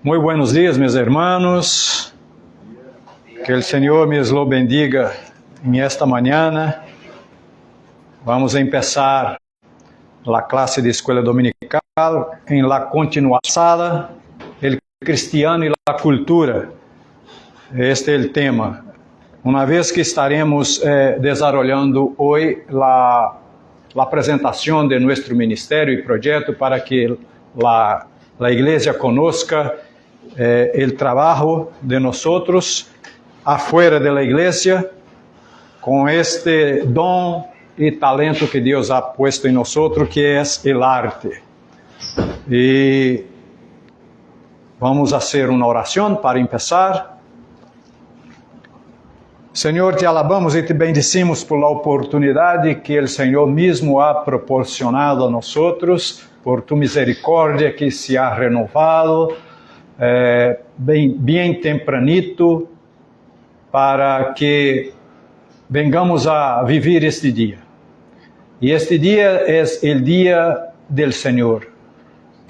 Muy buenos días, mis hermanos. Que el Señor me lo bendiga en esta mañana. Vamos a empezar la clase de escuela dominical en la continuación, el cristiano y la cultura. Este es el tema. Una vez que estaremos desarrollando hoy la presentación de nuestro ministerio y proyecto para que la iglesia conozca el trabajo de nosotros afuera de la iglesia con este don y talento que Dios ha puesto en nosotros, que es el arte. Y vamos a hacer una oración para empezar. Senhor, te alabamos e te bendecimos por la oportunidad que el Señor mismo ha proporcionado a nosotros, por tu misericordia que se ha renovado bien tempranito, para que vengamos a vivir este día. Y este día es el día del Señor,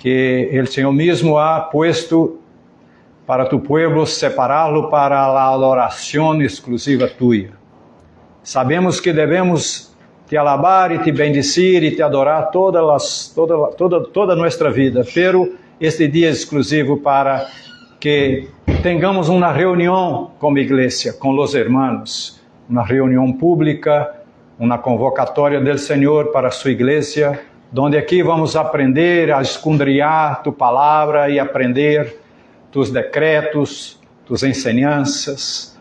que el Señor mismo ha puesto para tu pueblo, separarlo para la adoración exclusiva tuya. Sabemos que debemos te alabar y te bendecir y te adorar toda nuestra vida, pero este día es exclusivo para que tengamos una reunión como iglesia, con los hermanos, una reunión pública, una convocatoria del Señor para su iglesia, donde aquí vamos a aprender a escudriñar tu palabra y aprender tus decretos, tus enseñanzas.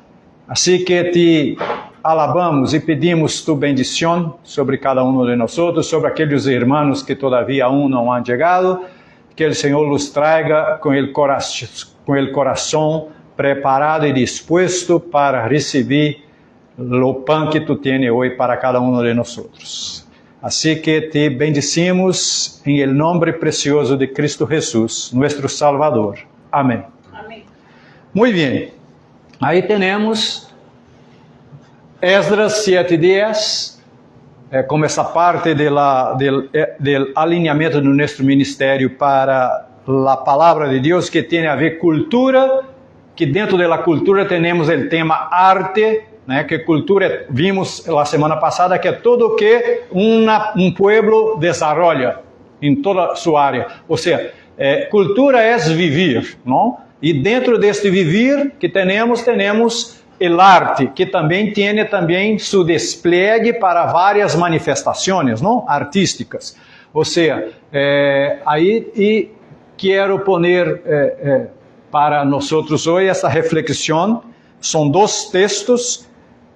Así que te alabamos y pedimos tu bendición sobre cada uno de nosotros, sobre aquellos hermanos que todavía aún no han llegado, que el Señor los traiga con el corazón preparado y dispuesto para recibir lo pan que tú tienes hoy para cada uno de nosotros. Así que te bendecimos en el nombre precioso de Cristo Jesús, nuestro Salvador. Amén. Amén. Muy bien. Ahí tenemos Esdras 7:10, como essa parte del alinhamento de nuestro ministerio para la palabra de Dios, que tiene a ver cultura, que dentro de la cultura tenemos el tema arte, né, que cultura, vimos la semana pasada, que é tudo que um pueblo desarrolla em toda su área. Ou seja, cultura é vivir, não? E dentro deste vivir que temos el arte, que também tem su despliegue para várias manifestações, não? Artísticas. Ou seja, aí e quero poner para nós hoje essa reflexão. São dois textos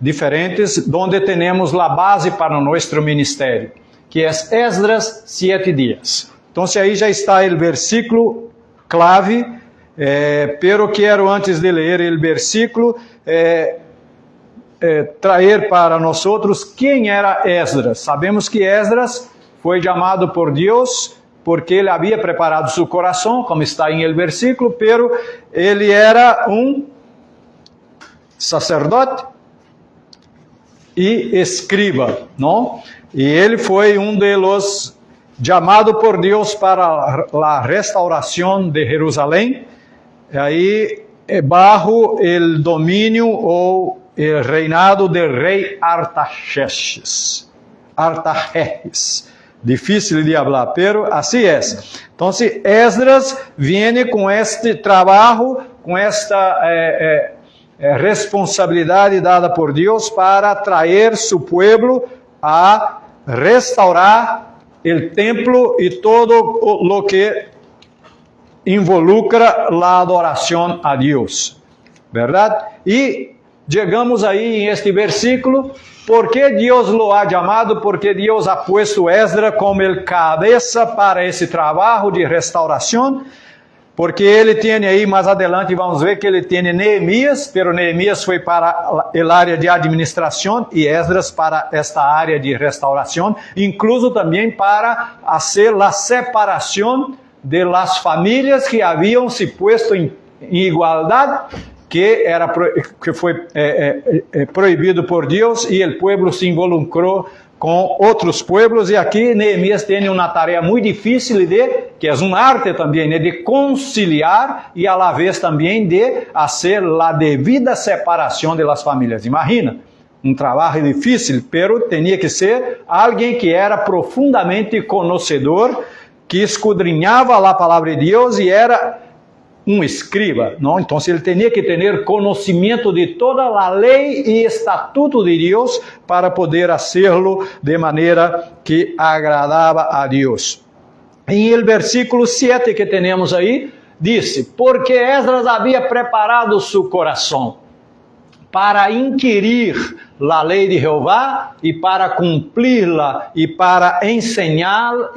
diferentes, onde temos a base para nosso ministério, que é Esdras 7:10. Então, aí já está o versículo clave, pero quero, antes de ler o versículo, trazer para nós quem era Esdras. Sabemos que Esdras foi chamado por Deus porque ele havia preparado seu coração, como está em el versículo, pero ele era sacerdote e escriba, não? E ele foi de los chamado por Deus para a restauração de Jerusalém, aí bajo el domínio ou el reinado del rei Artaxerxes. Difícil de hablar, pero así es. Entonces, Esdras viene con este trabajo, con esta responsabilidade dada por Deus para trazer su pueblo a restaurar el templo y todo lo que involucra la adoración a Dios, ¿verdad? Y llegamos ahí en este versículo. ¿Por qué Dios lo ha llamado? Porque Dios ha puesto a Esdras como el cabeza para ese trabajo de restauración. Porque ele tem aí, mais adelante vamos ver que ele tem Neemias, pero Neemias foi para el área de administração e Esdras para esta área de restauração, incluso também para fazer a separação de las famílias que haviam se puesto em igualdade, que foi proibido por Deus, e o povo se involucrou com outros pueblos, e aqui Neemias tem uma tarefa muito difícil que é uma arte também, de conciliar e a la vez também de fazer a devida separação das famílias. Imagina, um trabalho difícil, pero tinha que ser alguém que era profundamente conhecedor, que escudrinhava a palavra de Deus e era um escriba, não? Então ele tinha que ter conhecimento de toda a lei e estatuto de Deus para poder fazê-lo de maneira que agradava a Deus. E o versículo 7 que temos aí, disse, porque Esdras havia preparado seu coração para inquirir a lei de Jeová e para cumpri-la e para ensinar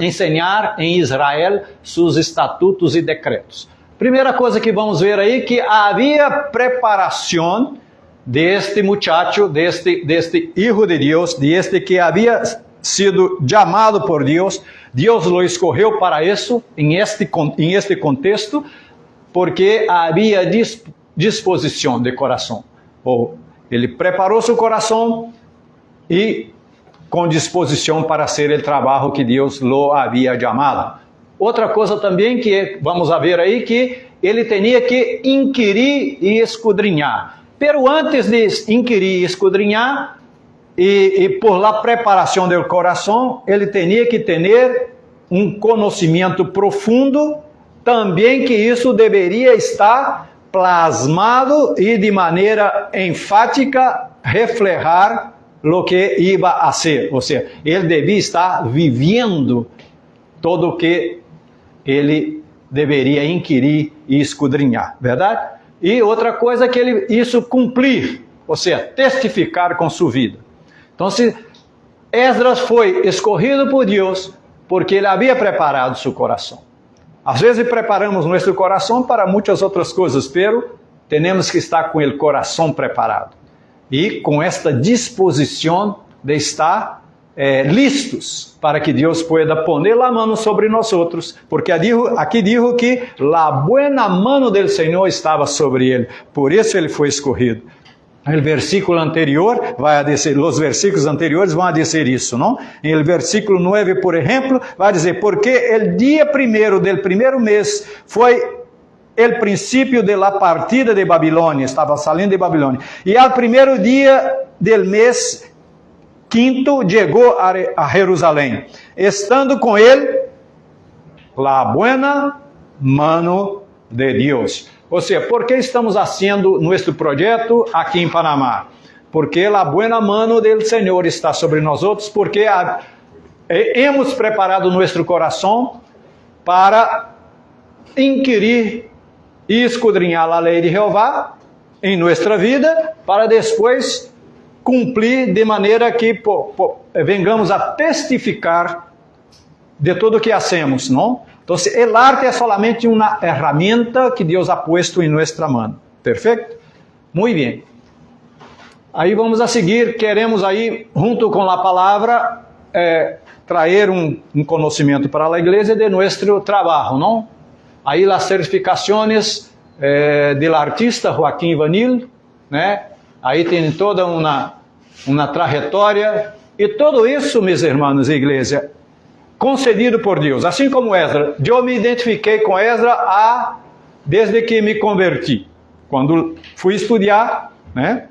em Israel seus estatutos e decretos. Primeira coisa que vamos ver aí, que havia preparação deste muchacho, deste hijo de Deus, deste que havia sido chamado por Deus. Deus o escolheu para isso, em este contexto, porque havia disposição de coração. Ele preparou seu coração e com disposição para fazer o trabalho que Deus lo havia chamado. Outra coisa também que vamos ver aí, que ele tinha que inquirir e escudrinhar. Pero antes de inquirir e escudrinhar, e por la preparação do coração, ele tinha que ter um conhecimento profundo, também que isso deveria estar plasmado e de maneira enfática reflejar o que iba a ser. Ou seja, ele devia estar vivendo todo o que ele deveria inquirir e escudrinhar, verdade? E outra coisa que isso cumprir, ou seja, testificar com sua vida. Então, Esdras foi escolhido por Deus porque ele havia preparado seu coração. Às vezes preparamos nosso coração para muitas outras coisas, pero temos que estar com o coração preparado e com esta disposição de estar listos para que Deus pueda poner a mão sobre nós outros, porque aqui dijo que a buena mano del Senhor estava sobre ele, por isso ele foi escolhido. O versículo anterior vai dizer, os versículos anteriores vão dizer isso, não? Em versículo 9, por exemplo, vai dizer, porque o dia primeiro del primeiro mês foi o princípio de la partida de Babilônia, estava saindo de Babilônia, e ao primeiro dia del mês quinto chegou a Jerusalém, estando com ele a buena mano de Deus. Ou seja, por que estamos fazendo nosso projeto aqui em Panamá? Porque a buena mano do Senhor está sobre nós outros, porque hemos preparado nosso coração para inquirir e escudrinhar a lei de Jeová em nossa vida, para depois cumprir de maneira que vengamos a testificar de tudo o que hacemos, não? Então, o arte é solamente uma ferramenta que Deus ha puesto em nossa mão. Perfeito? Muito bem. Aí vamos a seguir, queremos aí, junto com a palavra, trazer um conhecimento para a igreja de nosso trabalho, não? Aí as certificações do artista Joaquim Vanil, né? Aí tem toda uma trajetória, e tudo isso, meus irmãos, igreja, concedido por Deus. Assim como Esdras, eu me identifiquei com Esdras desde que me converti. Quando fui estudar, né,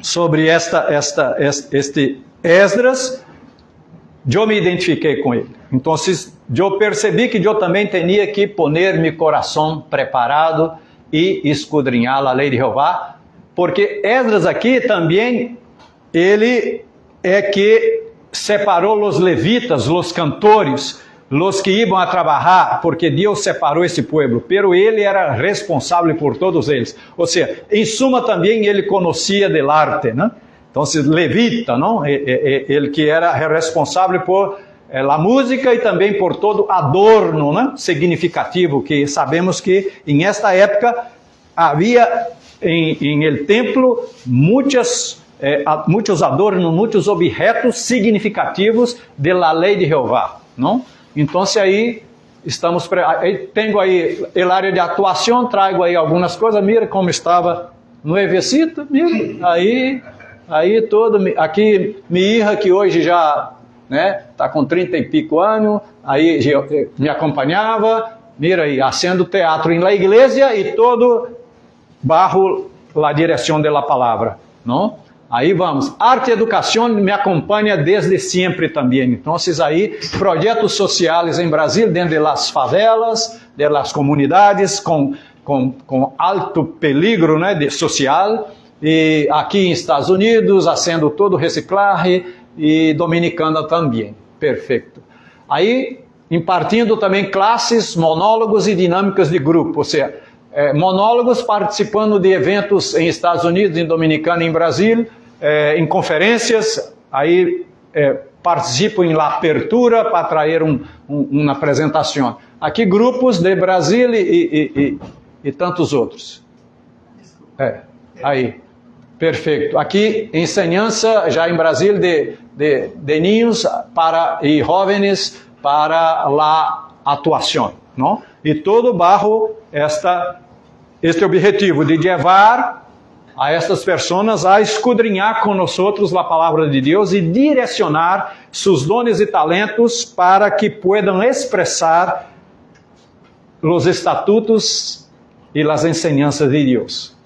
sobre este Esdras, eu me identifiquei com ele. Então, eu percebi que eu também tinha que poner meu coração preparado e escudrinhar a lei de Jeová, porque Esdras aqui também, ele é que separou os levitas, os cantores, os que iam a trabalhar, porque Deus separou esse povo, pero ele era responsável por todos eles. Ou seja, em suma também ele conhecia del arte, né? Então, levita, não? Ele que era responsável por a música e também por todo adorno, né, significativo, que sabemos que em esta época havia em el templo muitos adornos, muitos objetos significativos da lei de Jeová, não? Então, aí estamos, tenho aí a área de atuação, trago aí algumas coisas, mira como estava nuevecito, mira, aí todo, aqui minha hija que hoje já né? Está com 30 e pico anos, aí me acompanhava, mira aí, haciendo teatro em la igreja e todo bajo la direção de la palavra, não? Aí vamos, arte e educação me acompanha desde sempre também. Então, aí, projetos sociais em Brasil, dentro das favelas, das comunidades, com alto peligro, né, social, e aqui em Estados Unidos, fazendo todo reciclagem, e dominicana também. Perfeito. Aí, impartindo também classes, monólogos e dinâmicas de grupo, ou seja, monólogos participando de eventos em Estados Unidos, em Dominicana e em Brasil, em conferências, aí participo em la apertura para trazer uma apresentação. Aqui grupos de Brasil e tantos outros. Aí, perfeito. Aqui ensinança já em Brasil de ninhos e jovens para a atuação, não? E todo bajo este objetivo de levar a estas pessoas a escudrinhar com nós a palavra de Deus e direcionar seus dons e talentos para que puedan expressar os estatutos e as enseñanças de Deus.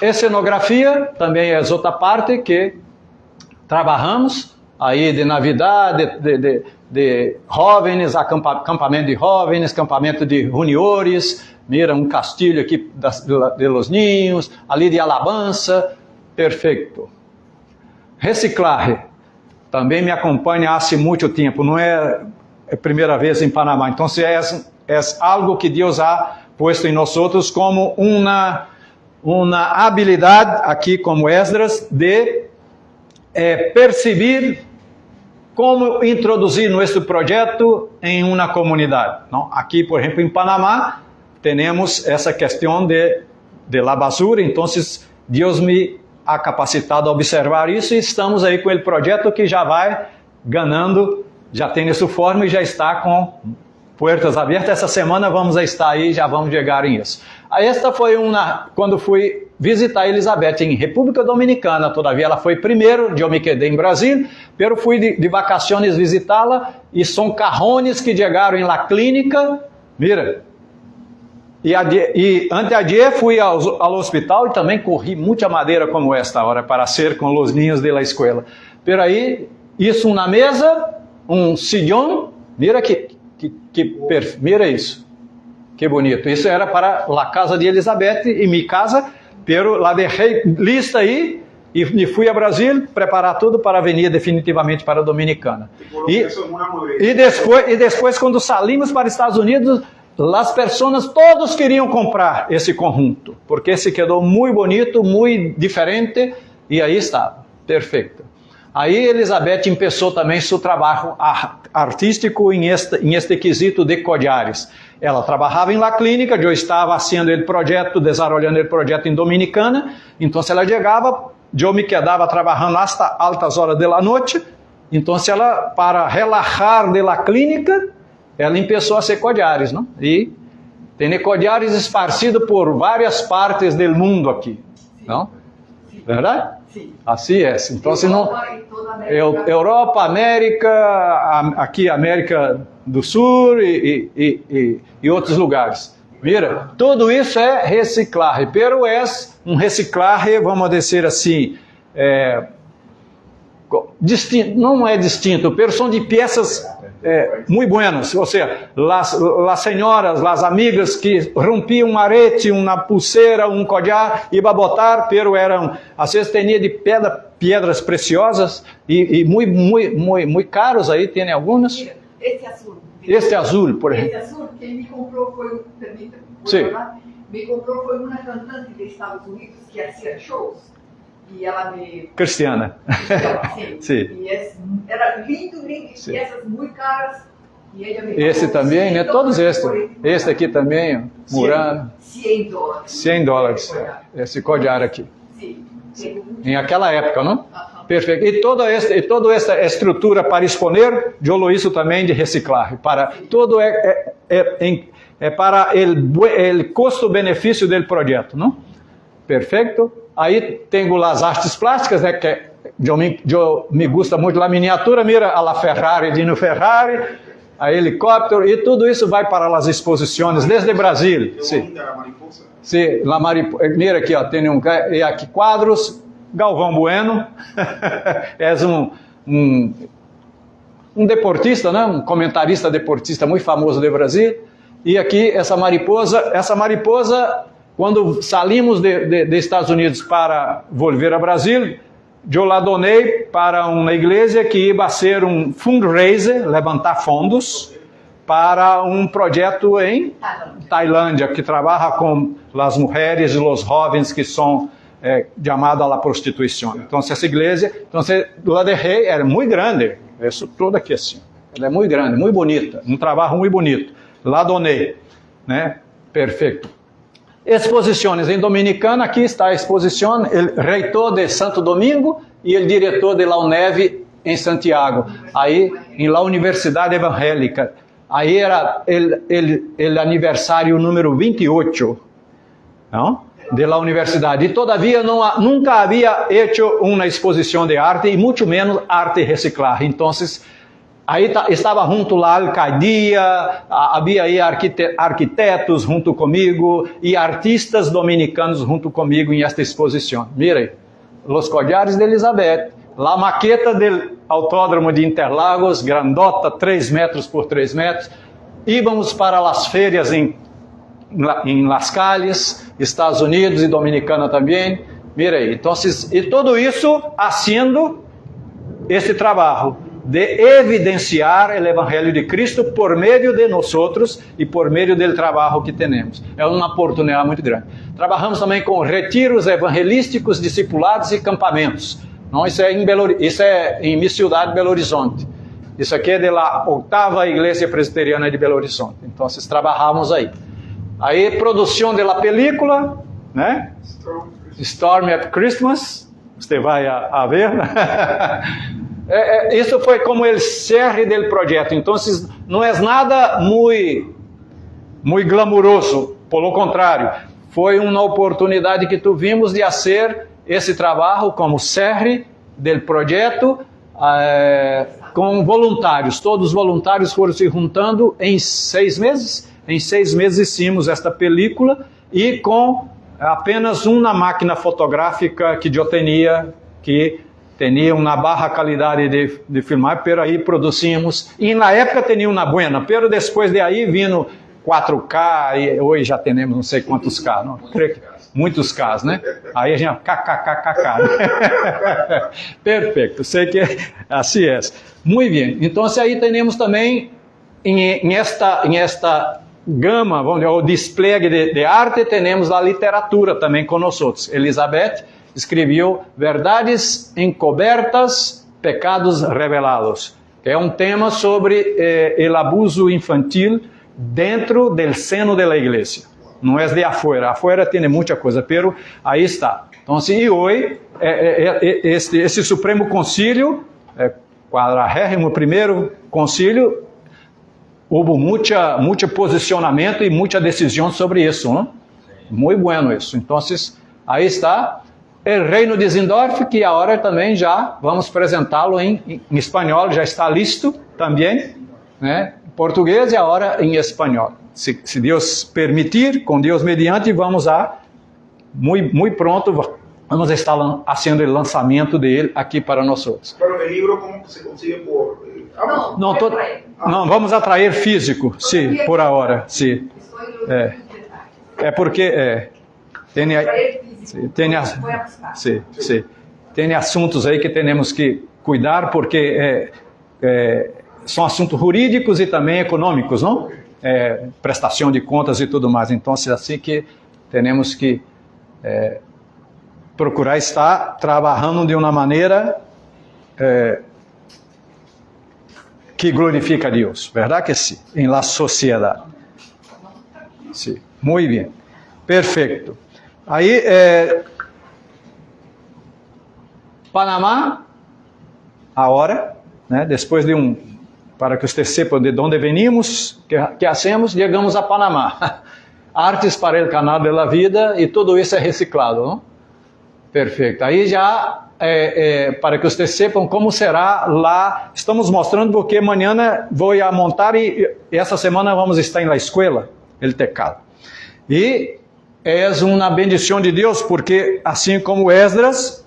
Escenografia também é outra parte que trabalhamos aí de Navidad, de jovens, acampamento de jovens, acampamento de juniores. Mira, um castilho aqui de los niños, ali de alabança, perfeito. Reciclagem, também me acompanha há muito tempo, não é a primeira vez em Panamá, então é algo que Deus ha posto em nós outros como uma habilidade, aqui como Esdras, de perceber como introduzir nosso projeto em uma comunidade. Não? Aqui, por exemplo, em Panamá, temos essa questão de la basura, então Deus me ha capacitado a observar isso e estamos aí com o projeto que já vai ganhando, já tem sua forma e já está com portas abertas. Essa semana vamos estar aí, já vamos chegar em isso. Esta foi quando fui visitar Elizabeth em República Dominicana, todavia ela foi primeiro, eu me quedei em Brasil, pero fui de vacações visitá-la e são carrones que chegaram em la clínica, mira. E anteayer fui ao hospital e também corri muita madeira como esta hora para ser com os ninhos da escola. Pero aí, isso na mesa, sillón, mira mira isso, que bonito. Isso era para a casa de Elizabeth e minha casa, pero la deixei lista aí e fui a Brasil preparar tudo para vir definitivamente para a Dominicana. E depois, quando saímos para os Estados Unidos, as pessoas todos queriam comprar esse conjunto, porque esse quedou muito bonito, muito diferente, e aí estava, perfeito. Aí Elizabeth começou também seu trabalho artístico em este quesito de collares. Ela trabalhava em la clínica, eu estava fazendo o projeto, desenvolvendo o projeto em Dominicana, então ela chegava, eu me quedava trabalhando hasta altas horas da noite, então ela, para relaxar de la clínica, ela começou a ser collares, não? E tem collares esparcidos por várias partes do mundo aqui, não? Verdade? Sim. Assim é. Então, Europa, América, aqui América do Sul e outros lugares. Mira, tudo isso é reciclagem, pero é reciclagem, vamos dizer assim, distinto, não é distinto, pero são de peças muito buenas, ou seja, as senhoras, as amigas que rompiam um arete, uma pulseira, collar, iam botar, pero eram, às vezes tinha de pedras preciosas e muito caros, aí tem algumas. Este azul, por exemplo. Este azul, quem me comprou foi, me comprou foi uma cantante dos Estados Unidos que fazia shows. E ela me... Cristiana. Sim. Sim. E era lindo, sim. E essas muito caras. E ela me esse também, né? Todos estes. Este aqui também, Murano. $100. $100. Esse collar aqui. Sim. Em aquela época, não? Perfeito. E toda essa estrutura para exponer, eu lo hizo também de reciclagem. Para todo para o custo-benefício do projeto, não? Perfeito. Aí tenho as artes plásticas, né, que me gusta muito a miniatura, mira a la Ferrari, Dino Ferrari, a helicóptero, e tudo isso vai para as exposições desde Brasil. Sim. Sim, la mariposa. Mira aqui, ó, tem e aqui quadros, Galvão Bueno, é um deportista, né? Um comentarista deportista muito famoso do Brasil. E aqui essa mariposa, quando saímos de Estados Unidos para volver a Brasil, eu la donei para uma igreja que ia ser um fundraiser, levantar fundos para um projeto em Tailândia, que trabalha com as mulheres e os jovens que são chamados à prostituição. Então, essa igreja, la dejei, era muito grande, isso tudo aqui assim, ela é muito grande, muito bonita, um trabalho muito bonito, la donei, né? Perfeito. Exposições em Dominicana, aqui está a exposição, o reitor de Santo Domingo e o diretor de la UNEV em Santiago, aí em la Universidade Evangélica. Aí era o aniversário número 28, não? De la universidade. E todavia nunca havia hecho uma exposição de arte, e muito menos arte reciclar. Então, aí estava junto lá a alcaldia, havia aí arquitetos junto comigo e artistas dominicanos junto comigo em esta exposição. Mire, Los Collares de Elizabeth, a maqueta do autódromo de Interlagos, grandota, 3 metros por 3 metros. Íbamos para as férias em Las Calles, Estados Unidos e Dominicana também. Mire aí, então, e tudo isso haciendo este trabalho de evidenciar o Evangelho de Cristo por meio de nós e por meio do trabalho que temos. É uma oportunidade muito grande. Trabalhamos também com retiros evangelísticos, discipulados e campamentos. Não, isso é em minha cidade, Belo Horizonte. Isso aqui é da 8ª Igreja Presbiteriana de Belo Horizonte. Então, trabalhamos aí. Aí, produção da película, né? Stormy at Christmas. Você vai a ver. Isso foi como o cierre do projeto. Então, não é nada muito glamuroso. Pelo contrário, foi uma oportunidade que tuvimos de fazer esse trabalho como cierre do projeto com voluntários. Todos os voluntários foram se juntando em 6 meses. Em 6 meses hicimos esta película e com apenas uma máquina fotográfica que eu tinha, que tinha uma baixa qualidade de filmar, pero aí produzimos. E na época tinha uma boa, pero depois de aí vindo 4K, e hoje já temos não sei quantos K, não? Muitos Ks, né? Aí a gente, kkkk, né? Perfeito, sei que assim é. Muito bem, então aí temos também, em esta gama, vamos dizer, o display de arte, temos a literatura também com nós outros. Elizabeth escreveu Verdades Encobertas, Pecados Revelados, que é um tema sobre o abuso infantil dentro do seno da igreja. Não é de afuera. Afuera tem muita coisa, pero aí está. Então, e hoje, esse Supremo Concílio, 41º Concílio, houve muito posicionamento e muita decisão sobre isso, não? Muito bueno isso. Então, aí está o Reino de Zindorf, que agora também já vamos apresentá-lo em espanhol, já está listo também, né? Português e agora em espanhol. Se Deus permitir, com Deus mediante, vamos muito pronto, vamos estar fazendo o lançamento dele aqui para nós outros. Mas o livro como se consigue por... Não, vamos atrair físico, sim, por agora, sim. Porque tem assuntos aí que temos que cuidar, porque são assuntos jurídicos e também econômicos, não? Prestação de contas e tudo mais. Então, assim que temos que procurar estar trabalhando de uma maneira que glorifica a Deus, verdade que sim, em la sociedade. Sim, muito bem, perfeito. Aí, Panamá, agora, né, depois de para que vocês sepam de onde venimos, que hacemos, chegamos a Panamá. Artes para o canal da vida e tudo isso é reciclado, não? Perfeito. Aí já para que vocês sepam como será lá. Estamos mostrando porque amanhã vou a montar e essa semana vamos estar na escola, el teclado. E é uma bendição de Deus, porque assim como Esdras,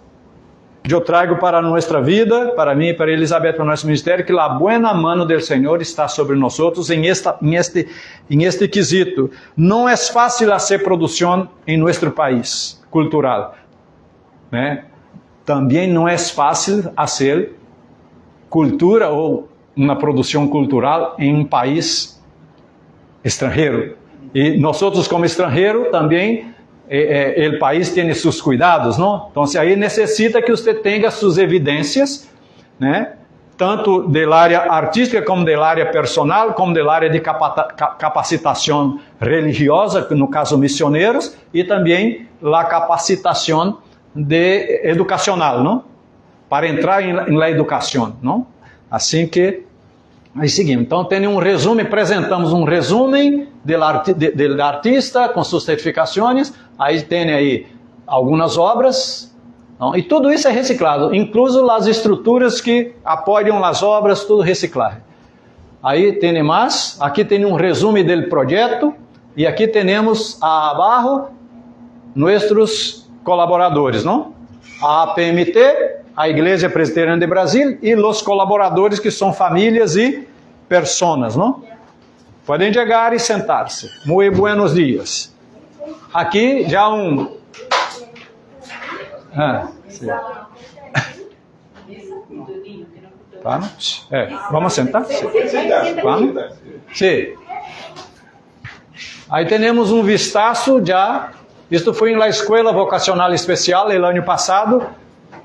eu trago para nossa vida, para mim e para Elizabeth, para nosso ministério, que a boa mão do Senhor está sobre nós em este quesito. Não é fácil fazer produção em nosso país cultural, né? Também não é fácil fazer cultura ou uma produção cultural em um país estrangeiro. E nós como estrangeiro também, o país tem seus cuidados, não? Então, aí necessita que você tenha suas evidências, né? Tanto da área artística, como da área personal, como da área de capacitação religiosa, no caso missioneiros, e também a capacitação educacional, não? Para entrar na educação, não? Assim que, aí seguimos. Então, tem um resumo, apresentamos um resumo do artista com suas certificações, aí tem aí algumas obras, não? E tudo isso é reciclado, incluso as estruturas que apoiam as obras, tudo reciclado. Aí tem mais, aqui tem um resumo do projeto, e aqui temos abaixo nossos colaboradores, não? A APMT, a Igreja Presbiteriana de Brasil, e os colaboradores que são famílias e pessoas, não? Podem chegar e sentar-se. Muito buenos dias. Aqui já sim. Vamos? Vamos sentar? Sim. Vamos? Sim. Aí temos um vistaço já. Isto foi na Escola Vocacional Especial, no ano passado,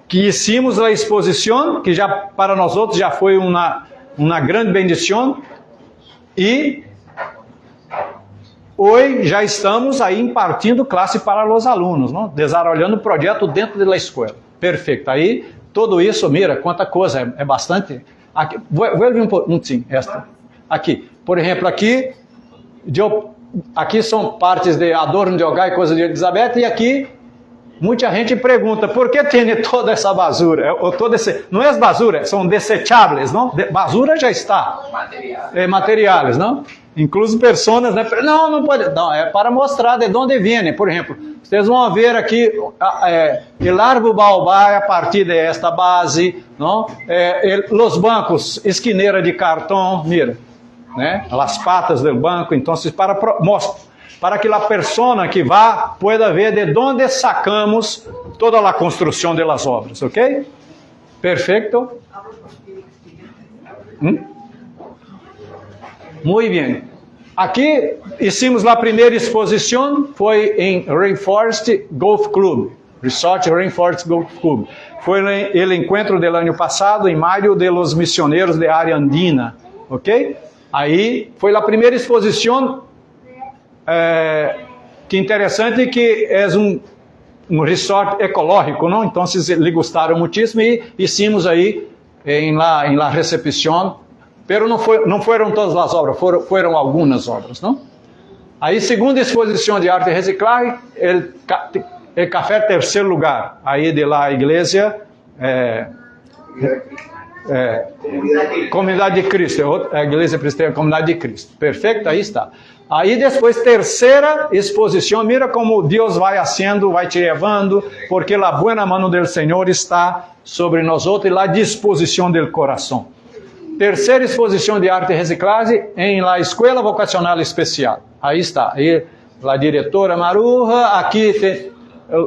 que hicimos a exposição, que já para nós outros já foi uma grande bendição. E hoje já estamos aí impartindo classe para os alunos, não? Desenvolvendo o projeto dentro da escola. Perfeito. Aí, tudo isso, mira, quanta coisa, é bastante. Aqui, vuelve um pouquinho, esta. Aqui, por exemplo, aqui são partes de adorno de hogar e coisa de Elizabeth, e aqui muita gente pergunta, por que tem toda essa basura? Não é basura, são desechables, não? Basura já está. Materiais, não? Incluso pessoas, né? Não pode. Não, é para mostrar de onde vem. Por exemplo, vocês vão ver aqui o árbol baobá a partir desta base, não? Os bancos, esquineira de cartão, mira. Né? As patas do banco, então para que a pessoa que vá pueda ver de onde sacamos toda a construção das obras, ok? Perfeito? Muito bem. Aqui hicimos a primeira exposição, foi em Rainforest Golf Club, Resort Rainforest Golf Club. Foi o encontro do ano passado, em maio, dos missioneiros da área andina, ok? Aí foi a primeira exposição, que interessante que é um resort ecológico, não? Então lhe gostaram muitíssimo e hicimos aí em la recepção, pero não foram todas as obras, foram algumas obras, não? Aí segunda exposição de arte e reciclagem, o café terceiro lugar, aí de la igreja, Comunidade de Cristo, a Igreja Presbiteriana Comunidade de Cristo. Perfeito, aí está. Aí depois, terceira exposição, mira como Deus vai fazendo, vai te levando, porque a boa mão do Senhor está sobre nós outros e a disposição do coração. Terceira exposição de arte e reciclagem em la Escola Vocacional Especial. Aí está, aí a diretora Maruja, aqui tem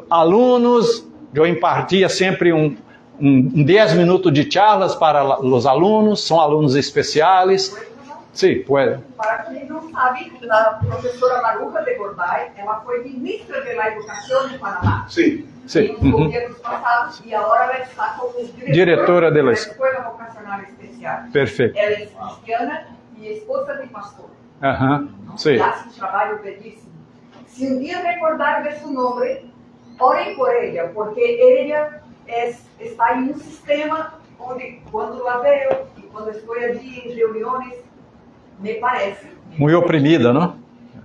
alunos, eu impartia sempre 10 minutos de charlas para os alunos, são alunos especiais. Sim, pode. Para quem não sabe, a professora Maruja de Gorbay, ela foi ministra da Educação em Panamá. Sim. Sim. Nos governos passados, e agora ela está como diretora da Escola Vocacional Especial. Perfeito. Ela é cristiana e esposa de pastor. Sim. Faz um trabalho belíssimo. Se um dia recordar de seu nome, orem por ela, porque ela está em um sistema onde, quando lá veio e quando estou ali em reuniões, me parece. Muito oprimida, não?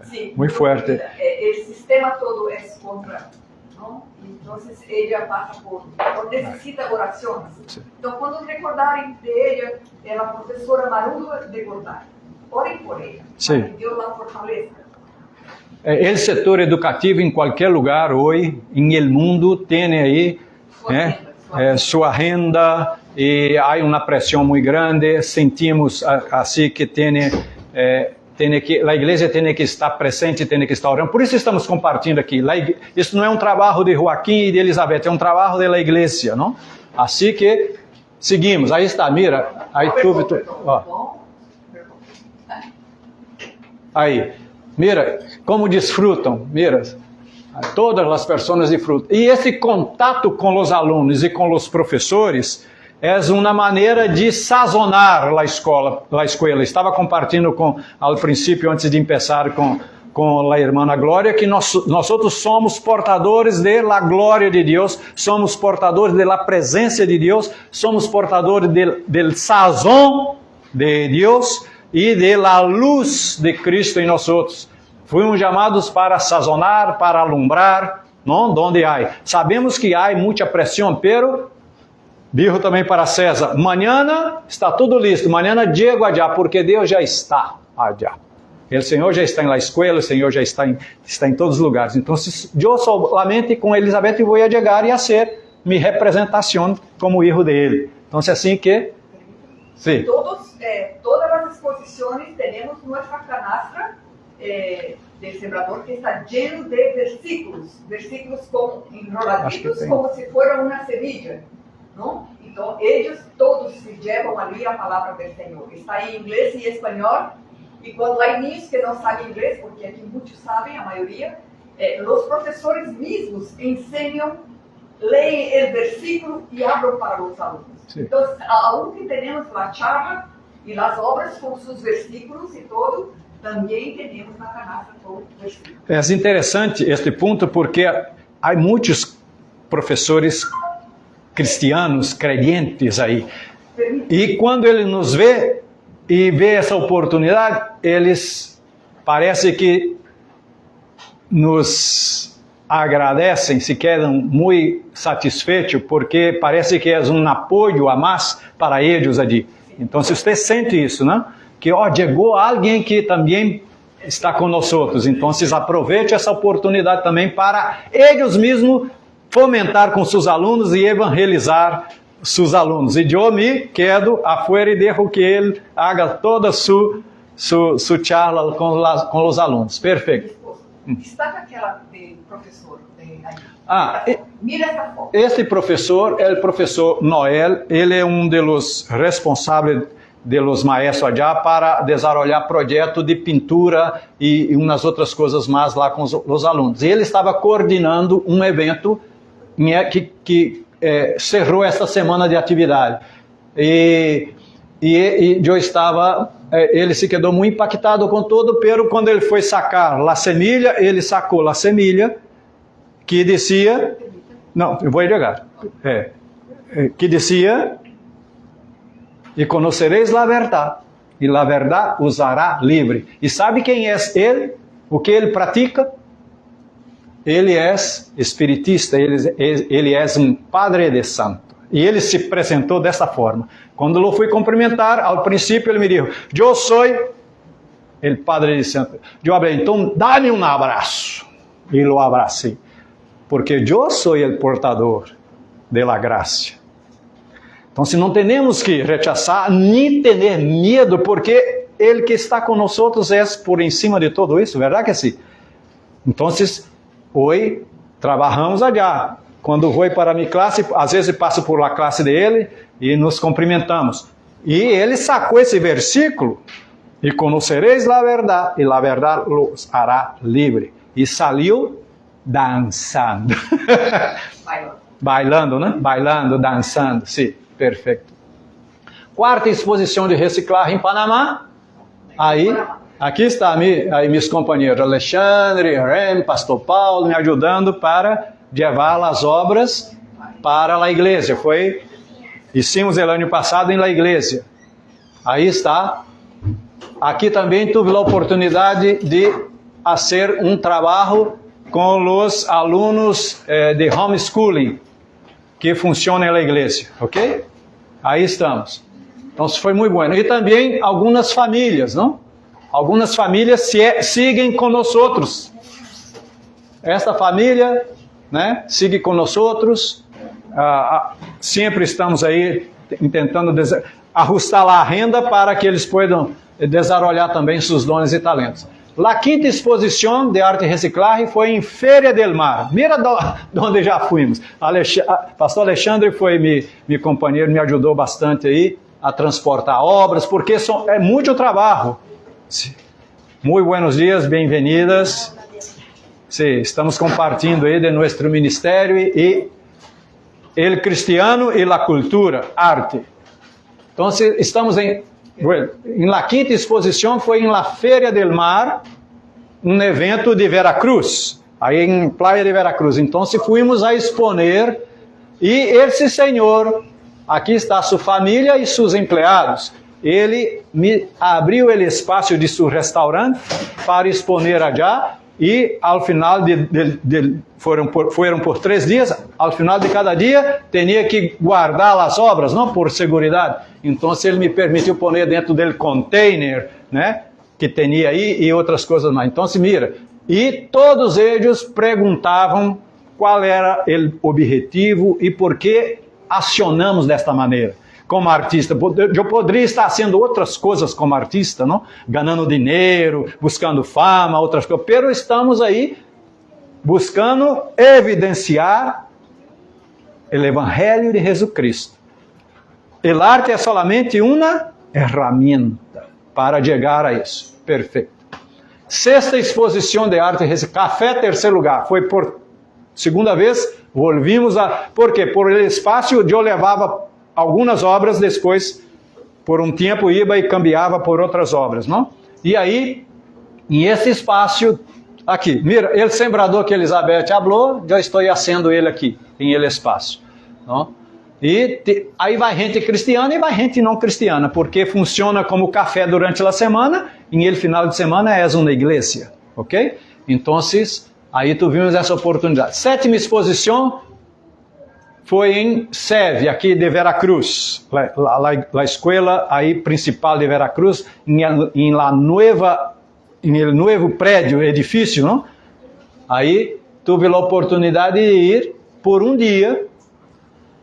Sim. Muito forte. O sistema todo é contra ¿no? Entonces ella pasa por necesita oraciones. Sí. Entonces cuando recordarem de ella, es la profesora Marudo de Cortar. Orem por ella, Sí. para que Dios la fortalezca. El setor educativo em qualquer lugar hoje, em el mundo, tem aí sua agenda e há uma pressão muito grande. Sentimos assim que a igreja tem que estar presente, tem que estar orando. Por isso estamos compartilhando aqui. Isso não é um trabalho de Joaquim e de Elizabeth, é um trabalho da igreja, não? Assim que seguimos. Aí está, mira. Aí ó. Aí, mira como desfrutam, mira. Todas as pessoas disfrutam. E esse contato com os alunos e com os professores é uma maneira de sazonar a escola. Estava compartilhando ao princípio, antes de começar com a irmã Glória, que nós outros somos portadores da glória de Deus, somos portadores da presença de Deus, somos portadores do sazón de Deus e da luz de Cristo em nós outros. Fomos chamados para sazonar, para alumbrar, não? Donde há. Sabemos que há muita pressão, pero digo também para César, amanhã está tudo listo, amanhã chego allá, porque Deus já está allá. O Senhor já está na escola, o Senhor já está em todos os lugares. Então, eu solamente com Elizabeth vou chegar e fazer minha representação como filho dele. Então, assim que... Sim. Todas as exposições temos nossa canastra del sembrador que está lleno de versículos como enroladitos como si fuera una semilla, ¿no? Entonces ellos todos se llevan allí a palabra del Señor. Está en inglés y español, y cuando hay niños que no saben inglés, porque aquí muchos saben, la mayoría, los profesores mismos enseñan, leen el versículo y hablan para los alumnos. Sí. Entonces, aunque tenemos la charla y las obras con sus versículos y todo, também temos na canastra com versículos. É interessante este ponto porque há muitos professores cristianos, crentes aí. E quando ele nos vê e vê essa oportunidade, eles parece que nos agradecem, se quedam muito satisfeitos porque parece que é um apoio a mais para eles ali. Então, se você sente isso, né? Que chegou alguém que também está conosco. Então, aproveite essa oportunidade também para eles mesmos fomentar com seus alunos e evangelizar seus alunos. E eu me quedo afuera e deixo que ele haga toda sua charla com os alunos. Perfeito. Destaca aquela de professor. Mira essa foto. Este professor é o professor Noel. Ele é dos responsáveis de los maestros allá para desarrollar projeto de pintura e umas outras coisas mais lá com os alunos. E ele estava coordenando um evento que cerrou esta semana de atividade. E eu estava, ele se quedou muito impactado com tudo, pero quando ele foi sacar a semilha, ele sacou a semilha que dizia, não, eu vou chegar, que dizia: e conhecereis a verdade, e a verdade os hará livre. E sabe quem é ele? O que ele pratica? Ele é espiritista, ele é um padre de santo. E ele se apresentou dessa forma. Quando eu fui cumprimentar, ao princípio ele me disse: eu sou o padre de santo. Eu falei: então dá-me um abraço. E o abracei, porque eu sou o portador da graça. Então, se não temos que rechazar, nem ter medo, porque ele que está conosco é por em cima de tudo isso, verdade que sim? Então, hoje, trabalhamos allá. Quando vou para a minha classe, às vezes passo por a classe dele e nos cumprimentamos. E ele sacou esse versículo, e conhecereis a verdade, e a verdade os hará livre. E saiu dançando. Bailando, né? Bailando, dançando, sim. Perfeito. Quarta exposição de reciclagem em Panamá. Aí, aqui está aí meus companheiros Alexandre, Rem, Pastor Paulo, me ajudando para levar as obras para a igreja. Hicimos o ano passado em la igreja. Aí está. Aqui também tive a oportunidade de fazer um trabalho com os alunos de homeschooling que funcionam na igreja, ok? Aí estamos. Então, foi muito bom. E também algumas famílias, não? Algumas famílias seguem com nós outros. Esta família, né, sigue com nós outros. Sempre estamos aí tentando ajustar lá a renda para que eles possam desarrollar também seus dons e talentos. A quinta exposição de arte e reciclagem foi em Feira del Mar. Mira de onde já fomos. Pastor Alexandre foi meu companheiro, me ajudou bastante aí a transportar obras, porque é muito trabalho. Muito buenos dias, bem-vindas. Sí, estamos compartilhando aí de nosso ministério e el cristiano e la cultura, arte. Então, estamos em la quinta exposição, foi em la Feira del Mar, um evento de Veracruz, aí em Playa de Veracruz. Então, fomos a exponer, e esse senhor, aqui está sua família e seus empregados, ele me abriu o espaço de seu restaurante para exponer allá, e ao final foram por 3 dias, ao final de cada dia, tinha que guardar as obras, não por segurança. Então, ele me permitiu pôr dentro do container, né, que tinha aí, e outras coisas mais. Então, mira, e todos eles perguntavam qual era o objetivo e por que acionamos desta maneira. Como artista, eu poderia estar fazendo outras coisas como artista, não? Ganhando dinheiro, buscando fama, outras coisas. Mas estamos aí buscando evidenciar o Evangelho de Jesus. O arte é solamente uma ferramenta para chegar a isso. Perfeito. Sexta exposição de arte, café, terceiro lugar. Foi por segunda vez, volvimos a... Por quê? Por el espaço eu levava algumas obras, depois, por um tempo, ia e cambiava por outras obras, não? E aí, em esse espaço, aqui, mira, o sembrador que Elizabeth falou, já estou fazendo ele aqui, em ele espaço, não? E aí vai gente cristiana e vai gente não cristiana, porque funciona como café durante a semana, e ele final de semana é uma igreja, ok? Então, aí tuvimos essa oportunidade. Sétima exposição foi em Seve, aqui de Veracruz, a escola aí principal de Veracruz, em el novo prédio, edifício, não? Aí tive a oportunidade de ir por um dia,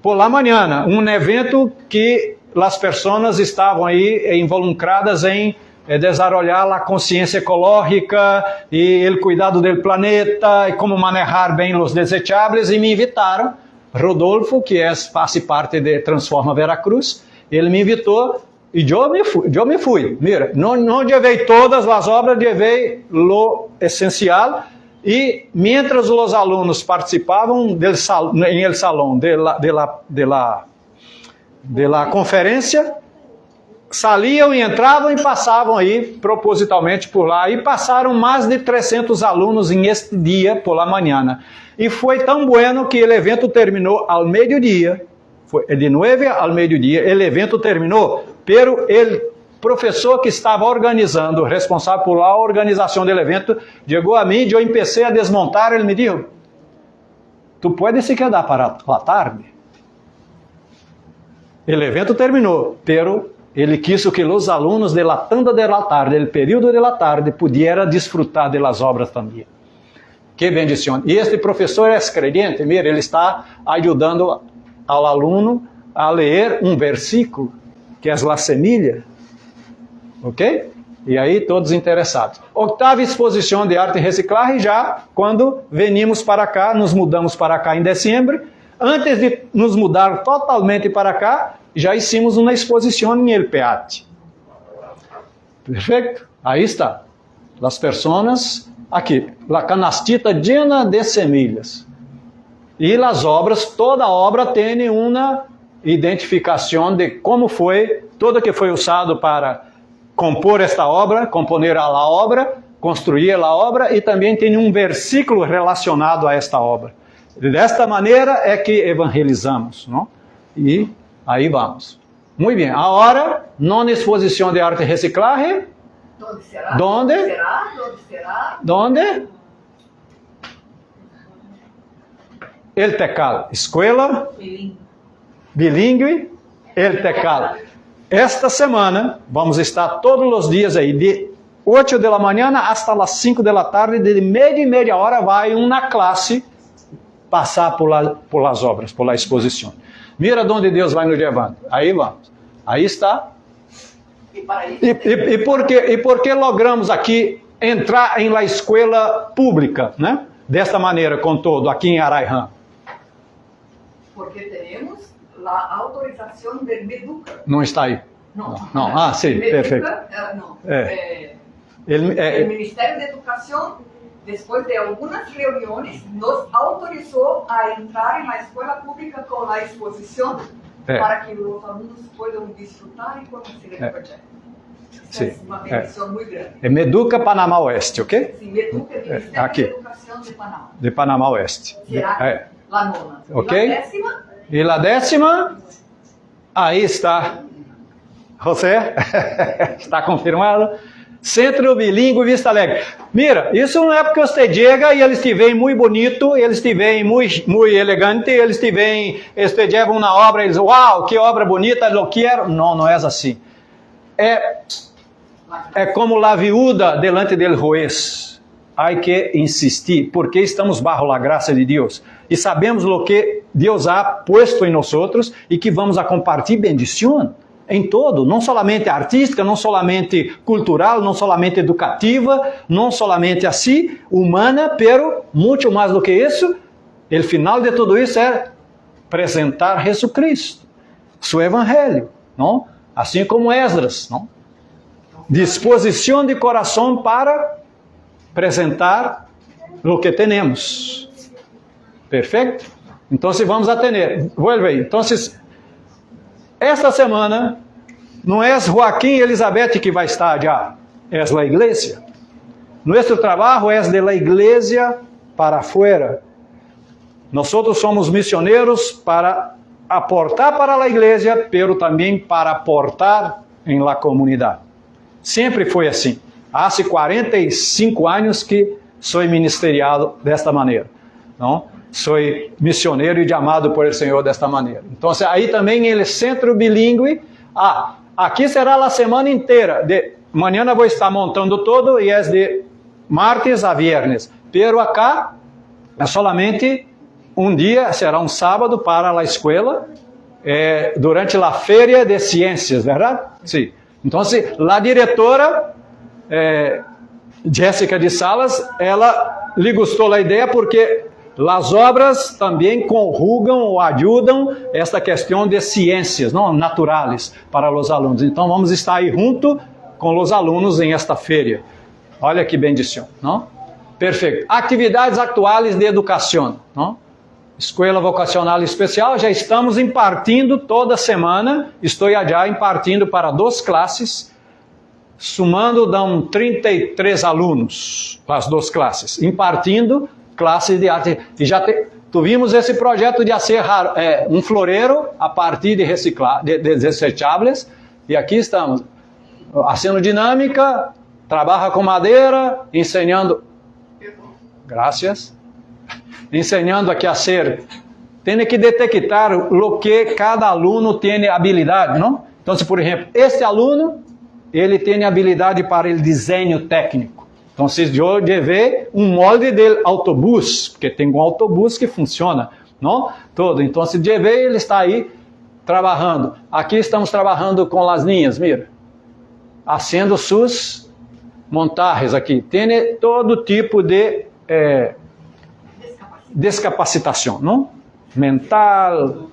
por la manhã, um evento que as pessoas estavam aí involucradas em desarrollar a consciência ecológica e o cuidado do planeta e como manejar bem os desejáveis, e me invitaram. Rodolfo, que faz parte de Transforma Veracruz, ele me invitou e eu me fui. Mira, não levei todas as obras, levei o essencial, e mientras os alunos participavam em el salão de la conferência, saliam e entravam e passavam aí propositalmente por lá, e passaram mais de 300 alunos em este dia por la manhã. E foi tão bueno que o evento terminou ao meio-dia, foi de 9 ao meio-dia, o evento terminou, pero o professor que estava organizando, responsável por a organização do evento, chegou a mim e eu comecei a desmontar, ele me disse, tu puedes se quedar para a tarde? O evento terminou, pero ele quis que os alunos de la tanda de la tarde, do período de la tarde, pudieran disfrutar de las obras também. Que bendição. E este professor é creyente, mira, ele está ajudando ao aluno a ler um versículo, que é a semilha, ok? E aí todos interessados. Oitava exposição de arte e reciclagem, já quando venimos para cá, nos mudamos para cá em dezembro. Antes de nos mudar totalmente para cá, já hicimos uma exposição em El Peat. Perfeito? Aí está. As pessoas... Aqui, a canastita llena de semilhas. E as obras, toda obra tem uma identificação de como foi, tudo que foi usado para compor esta obra, componer a obra, construir a obra, e também tem um versículo relacionado a esta obra. Desta maneira é que evangelizamos, não? E aí vamos. Muito bem, agora, nona exposição de arte e reciclagem. ¿Dónde será? ¿Dónde? ¿Dónde será? ¿Dónde será? ¿Dónde? El Tecal, escola bilíngue, El Tecal. Esta semana vamos estar todos os dias aí, de 8 da manhã até as 5 da tarde, de meia e meia hora vai uma classe passar por las obras, por la exposição. Mira onde Deus vai nos levando. Aí vamos. Aí está. E por que logramos aqui entrar em la escola pública, né? Desta maneira, com todo, aqui em Araihan? Porque temos a autorização do Meduca. Não está aí? Não. Ah, sim, Meduca, perfeito. não. O O Ministério da Educação, depois de algumas reuniões, nos autorizou a entrar na escola pública com a exposição para que os alunos possam desfrutar e conhecer o projeto. Isso é uma bendição muito grande. É Meduca, Panamá Oeste, ok? Sim, Meduca, Ministério aqui. da Educação de Panamá. De Panamá Oeste. Será a nona. Ok? E a 10ª? Aí está. José, está confirmado? Centro Bilíngue Vista Alegre. Mira, isso não é porque você chega e eles te veem muito bonito, eles te veem muito elegante, eles te veem, eles te levam na obra, eles, uau, que obra bonita, eu quero. Não, não é assim. É como a viúva delante del juez. Há que insistir, porque estamos bajo a graça de Deus. E sabemos o que Deus ha puesto em nós e que vamos a compartilhar bendição. Em todo, não somente artística, não somente cultural, não somente educativa, não somente assim, humana, pero muito mais do que isso, o final de tudo isso é apresentar Jesucristo, seu evangelho, não? Assim como Esdras, não? Disposição de coração para apresentar o que temos. Perfeito? Então, vamos a ter. Vuelve aí. Então, esta semana, não é Joaquim e Elizabeth que vai estar já, é a igreja. Nosso trabalho é de la igreja para afuera. Nós somos missioneros para aportar para a igreja, pero também para aportar em la comunidade. Sempre foi assim. Há 45 anos que sou ministeriado desta maneira. Não? Sou missioneiro e chamado por el Senhor desta maneira. Então, aí também ele centro bilíngue. Aqui será a semana inteira. De manhã vou estar montando todo e é de martes a viernes. Pero acá é solamente um dia, será um sábado para a escola, durante a feira de ciências, verdade? Sim. Então, a diretora Jéssica de Salas, ela lhe gostou a ideia porque as obras também conjugam ou ajudam esta questão de ciências, não naturais para os alunos. Então vamos estar aí junto com os alunos em esta feira. Olha que bendição, não? Perfeito. Atividades atuais de educação, não? Escola Vocacional Especial, já estamos impartindo toda semana. Estou já impartindo para 2 classes. Somando, dão 33 alunos para as 2 classes, impartindo classes de arte. E já tivemos esse projeto de fazer um floreiro a partir de desechables. E aqui estamos, fazendo dinâmica, trabalha com madeira, ensinando. Graças. Ensinando a que fazer. Tem que detectar o que cada aluno tem habilidade, não? Então, se por exemplo, este aluno ele tem habilidade para o desenho técnico. Então, eu levei um molde de autobus, porque tem um autobus que funciona, não? Todo. Então, se levei, ele está aí trabalhando. Aqui estamos trabalhando com as linhas, mira. Fazendo suas montagens aqui. Tem todo tipo de descapacitação, não? Mental.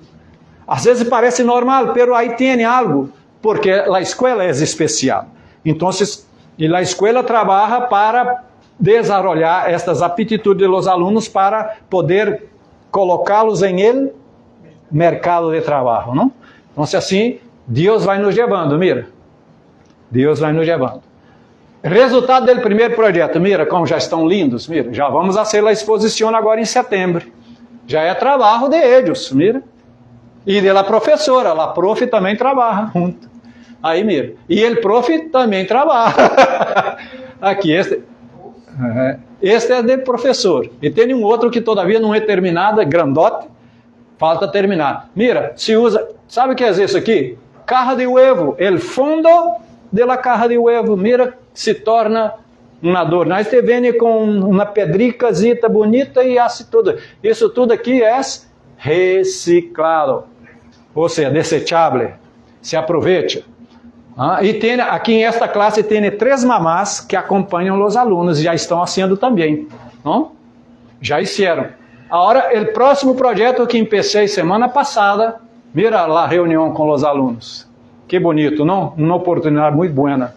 Às vezes parece normal, pero aí tem algo. Porque a escola é especial. Então, a escola trabalha para desenvolver estas aptitudes dos alunos para poder colocá-los em el mercado de trabalho, não? Então, assim, Deus vai nos levando, mira. Deus vai nos levando. Resultado do primeiro projeto, mira como já estão lindos, mira. Já vamos fazer a exposição agora em setembro. Já é trabalho de eles, mira. E da professora, a prof também trabalha junto. Aí, mira. E ele prof também trabalha. Aqui, Este é do professor. E tem um outro que todavia não é terminado, é grandote, falta terminar. Mira, se usa, sabe o que é isso aqui? Caja de huevo, el fondo de la caja de huevo, mira, se torna um adorno. Aí você vem com uma pedricazita bonita e assim tudo. Isso tudo aqui é reciclado, ou seja, desechable. Se aproveite. E tem, aqui em esta classe tem 3 mamás que acompanham os alunos, já estão fazendo também, não? Já hicieron. Agora, o próximo projeto que empecé semana passada, mira a reunião com os alunos. Que bonito, não? Uma oportunidade muito boa.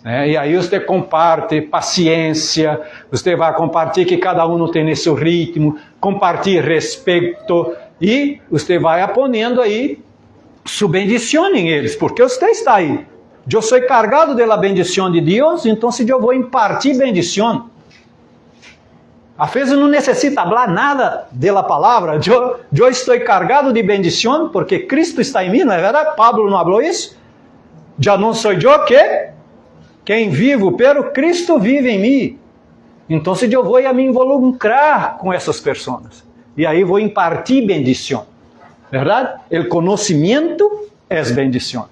E aí você comparte paciência, você vai compartilhar que cada um tem seu ritmo, compartilhar respeito, e você vai aponendo aí su bendição em eles, porque você está aí. Eu sou carregado da bendição de Deus, então eu vou impartir bendição. A vezes não necessita falar nada da palavra, eu estou carregado de bendição, porque Cristo está em mim, não é verdade? Pablo não falou isso? Já não sou eu quem vivo, pero Cristo vive em mim. Então eu vou me involucrar com essas pessoas, e aí vou impartir bendição. Verdade? O conhecimento é bendição.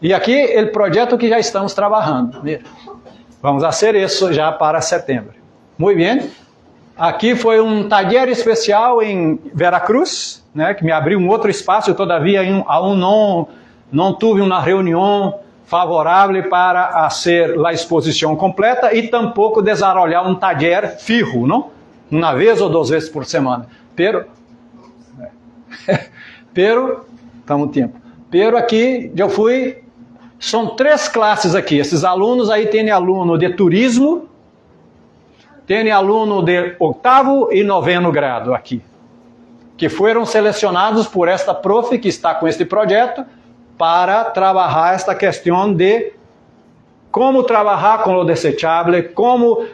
E aqui o projeto que já estamos trabalhando. Mira. Vamos fazer isso já para setembro. Muito bem. Aqui foi um taller especial em Veracruz, né, que me abriu um outro espaço, todavia aún não tive uma reunião favorável para fazer a exposição completa e tampouco desenvolver um taller fijo, não? Uma vez ou 2 vezes por semana. Estamos no tempo. Pero aqui, eu fui, são 3 classes aqui. Esses alunos aí tem aluno de turismo, tem aluno de 8º e 9º grado aqui, que foram selecionados por esta prof que está com este projeto para trabalhar esta questão de como trabalhar com o desechable, como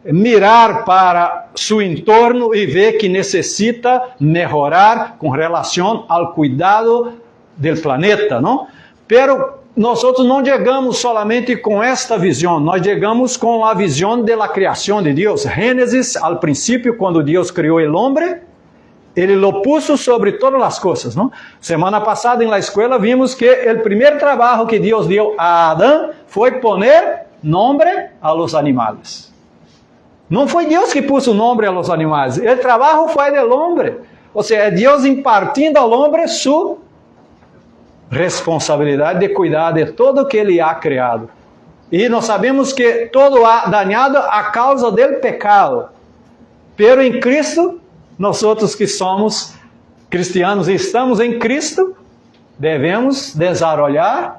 mirar para seu entorno e ver que necessita melhorar com relação ao cuidado do planeta, não? Pero nós não chegamos solamente com esta visão, nós chegamos com a visão da criação de Deus. Gênesis, ao princípio, quando Deus criou o homem, ele lo puso sobre todas as coisas, não? Semana passada, na escola, vimos que o primeiro trabalho que Deus deu a Adão foi poner nome a los animais. Não foi Deus que pôs o nome a los animais, o trabalho foi do homem. Ou seja, é Deus impartindo ao homem sua responsabilidade de cuidar de tudo que ele ha criado. E nós sabemos que todo ha dañado a causa do pecado. Pero em Cristo, nós outros que somos cristianos e estamos em Cristo, devemos desenvolver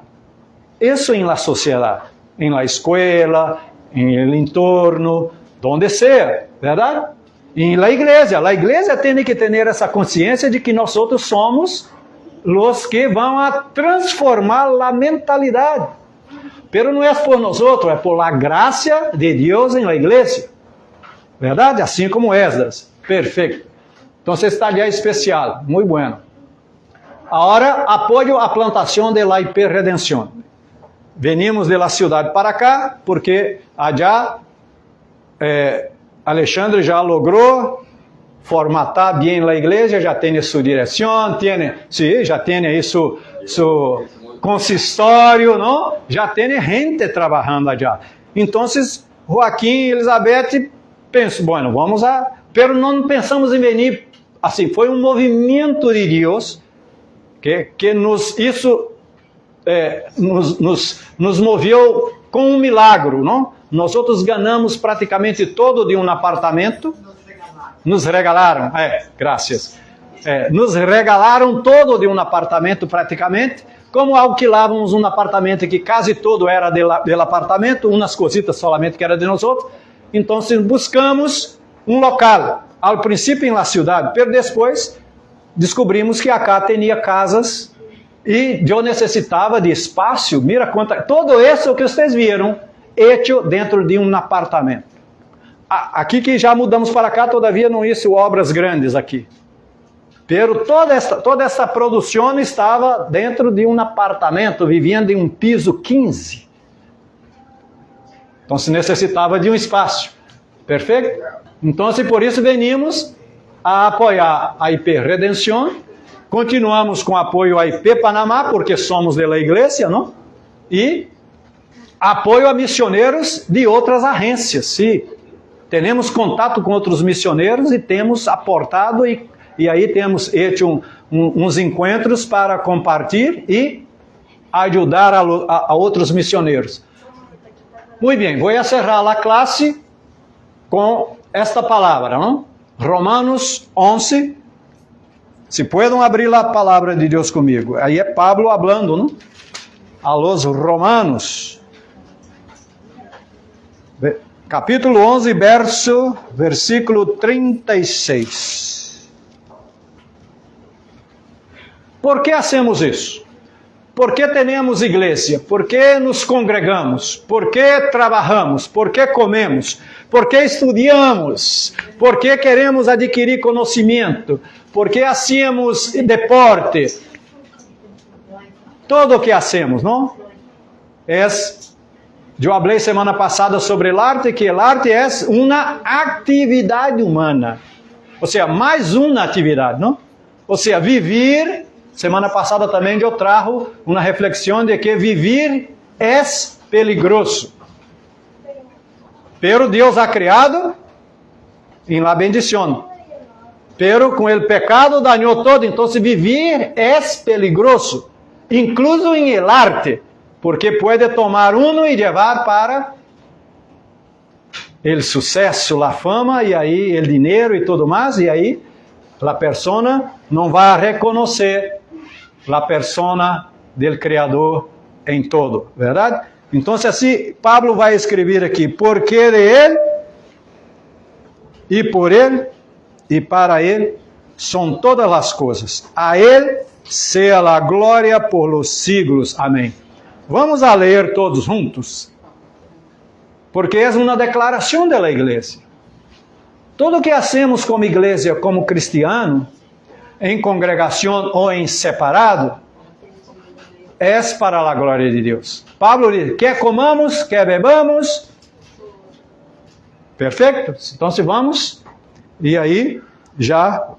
isso em la sociedade, em la escola, em el entorno, donde seja, verdade? E na igreja. A igreja tem que ter essa consciência de que nós outros somos os que vão a transformar a mentalidade. Pero não é por nós outros, é por la graça de Deus em la igreja. Verdade? Assim como Esdras. Perfeito. Então, esse taller especial, muito bueno. Agora, apoio a plantação de la IP Redención. Venimos de la cidade para cá, porque allá Alexandre já logrou formatar bem a igreja, já tem sua direção, já tem aí seu consistório, não? Já tem gente trabalhando allá. Então, Joaquim e Elizabeth pensam, bueno, vamos a... Pero não pensamos em venir assim, foi um movimento de Deus que nos moveu com um milagre, não? Nós outros ganhamos praticamente todo de um apartamento. Nos regalaram, graças. Nos regalaram todo de um apartamento praticamente, como alquilávamos um apartamento que quase todo era do apartamento, umas cositas solamente que era de nós outros. Então buscamos um local, ao princípio em la cidade, mas depois descobrimos que acá tinha casas e eu necessitava de espaço. Mira todo isso que vocês viram, hecho dentro de um apartamento. Aqui que já mudamos para cá, todavia não hice obras grandes aqui. Pero toda essa produção estava dentro de um apartamento, vivendo em um piso 15. Então se necessitava de um espaço. Perfeito? Então, por isso, venimos a apoiar a IP Redención. Continuamos com apoio a IP Panamá, porque somos da igreja, não? E apoio a missioneiros de outras agências. Sim, temos contato com outros missioneiros e temos aportado e aí temos feito uns encontros para compartilhar e ajudar a outros missioneiros. Muito bem, vou encerrar a classe com esta palavra, não? Romanos 11. Se pueden abrir a palavra de Deus comigo. Aí é Pablo hablando, não? A los Romanos. Capítulo 11, versículo 36. Por que hacemos isso? Por que temos igreja? Por que nos congregamos? Por que trabalhamos? Por que comemos? Por que estudamos? Por que queremos adquirir conhecimento? Por que hacemos deporte? Todo o que hacemos, não? Eu falei semana passada sobre o arte, que o arte é uma atividade humana. Ou seja, mais uma atividade, não? Ou seja, viver. Semana passada também eu trago uma reflexão de que viver é peligroso. Pero Deus ha criado em la bendición. Pero com o pecado dañou todo. Então, viver é peligroso. Incluso em el arte. Porque pode tomar uno e levar para o sucesso, a fama, e aí o dinheiro e tudo mais, e aí a pessoa não vai reconhecer a persona del Criador em todo, verdade? Então, assim, Pablo vai escrever aqui, porque de Ele, e por Ele, e para Ele, são todas as coisas. A Ele seja a glória por los siglos. Amém. Vamos a ler todos juntos, porque é uma declaração da igreja. Tudo que hacemos como igreja, como cristiano, em congregação ou em separado, é para a glória de Deus. Pablo diz, quer comamos, quer bebamos. Perfeito? Então, vamos, e aí, já...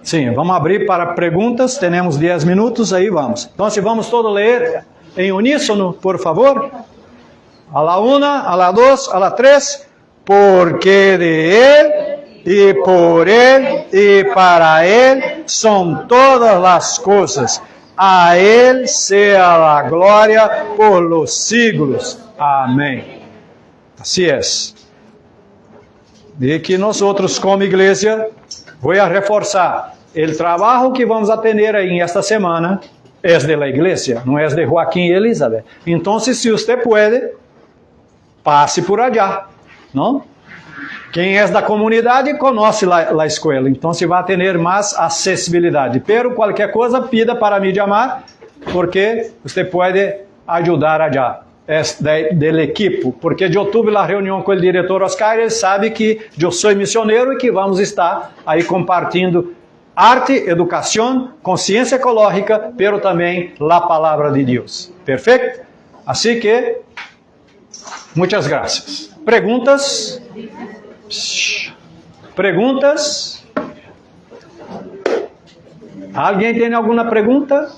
Sim, vamos abrir para perguntas, temos 10 minutos, aí vamos. Então, vamos todos ler em uníssono, por favor. A la una, a la dos, a la tres. Porque de Él, y por Él, y para Él, son todas las cosas. A Él sea la gloria por los siglos. Amém. Assim é. E que nós outros, como igreja, vou reforçar. O trabalho que vamos a ter aí esta semana é de la igreja, não é de Joaquim e Elizabeth. Então, se você pode, passe por allá, não? Quem é da comunidade conhece a escola, então se vai ter mais acessibilidade. Pero qualquer coisa, pida para me chamar, porque você pode ajudar allá. É do equipo, porque eu tive a reunião com o diretor Oscar, ele sabe que eu sou missioneiro e que vamos estar aí compartilhando arte, educação, consciência ecológica, pero também a palavra de Deus. Perfeito? Assim que, muitas graças. Perguntas? Perguntas? Alguém tem alguma pergunta?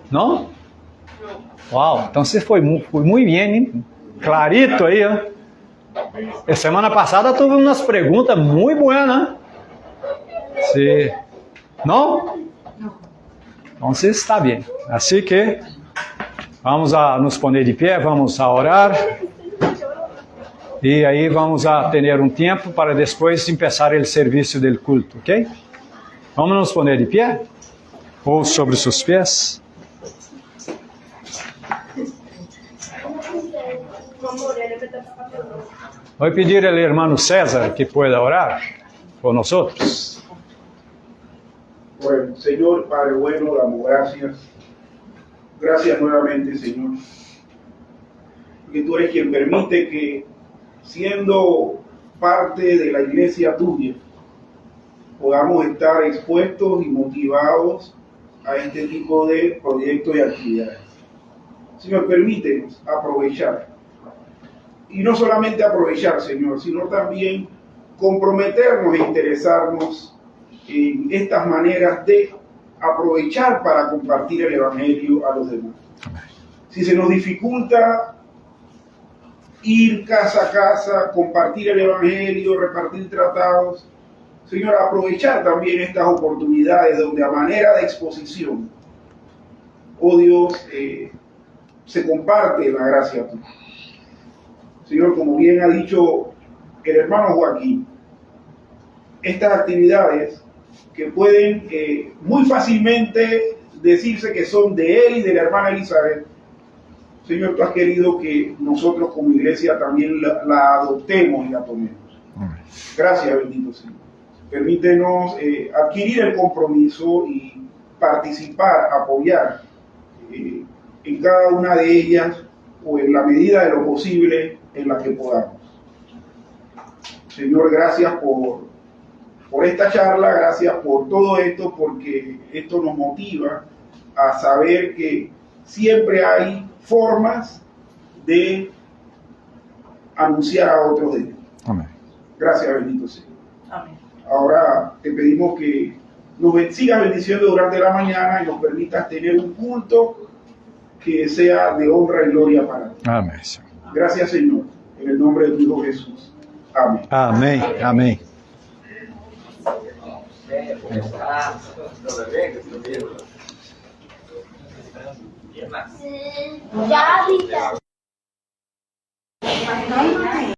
Não? Uau, então você foi muito bem, hein? Clarito aí, ó. A semana passada tive umas perguntas muito boas, né? Sim. Não? Então está bem. Assim que vamos a nos poner de pé, vamos a orar. E aí vamos a ter um tempo para depois começar o serviço do culto, ok? Vamos nos poner de pé? Ou sobre seus pés? Vou pedir ao irmão César que pueda orar por nós. Bueno, Señor, Padre bueno, damos gracias. Gracias nuevamente, Señor. Porque tú eres quien permite que, siendo parte de la iglesia tuya, podamos estar expuestos y motivados a este tipo de proyectos y actividades. Señor, permítenos aprovechar. Y no solamente aprovechar, Señor, sino también comprometernos e interesarnos en estas maneras de aprovechar para compartir el Evangelio a los demás. Si se nos dificulta ir casa a casa, compartir el Evangelio, repartir tratados, Señor, aprovechar también estas oportunidades donde a manera de exposición, oh Dios, se comparte la gracia tuya. Señor, como bien ha dicho el hermano Joaquín, estas actividades que pueden muy fácilmente decirse que son de él y de la hermana Elizabeth, Señor, tú has querido que nosotros como iglesia también la adoptemos y la tomemos. Gracias, bendito Señor. Permítenos adquirir el compromiso y participar, apoyar en cada una de ellas o en la medida de lo posible en la que podamos. Señor, gracias por esta charla, gracias por todo esto, porque esto nos motiva a saber que siempre hay formas de anunciar a otros de Dios. Amén. Gracias, bendito Señor. Amén. Ahora te pedimos que nos sigas bendiciendo durante la mañana y nos permitas tener un culto que sea de honra y gloria para ti. Amén. Gracias, Señor, en el nombre de tu Hijo Jesús. Amén. Amén. Amén. Ya,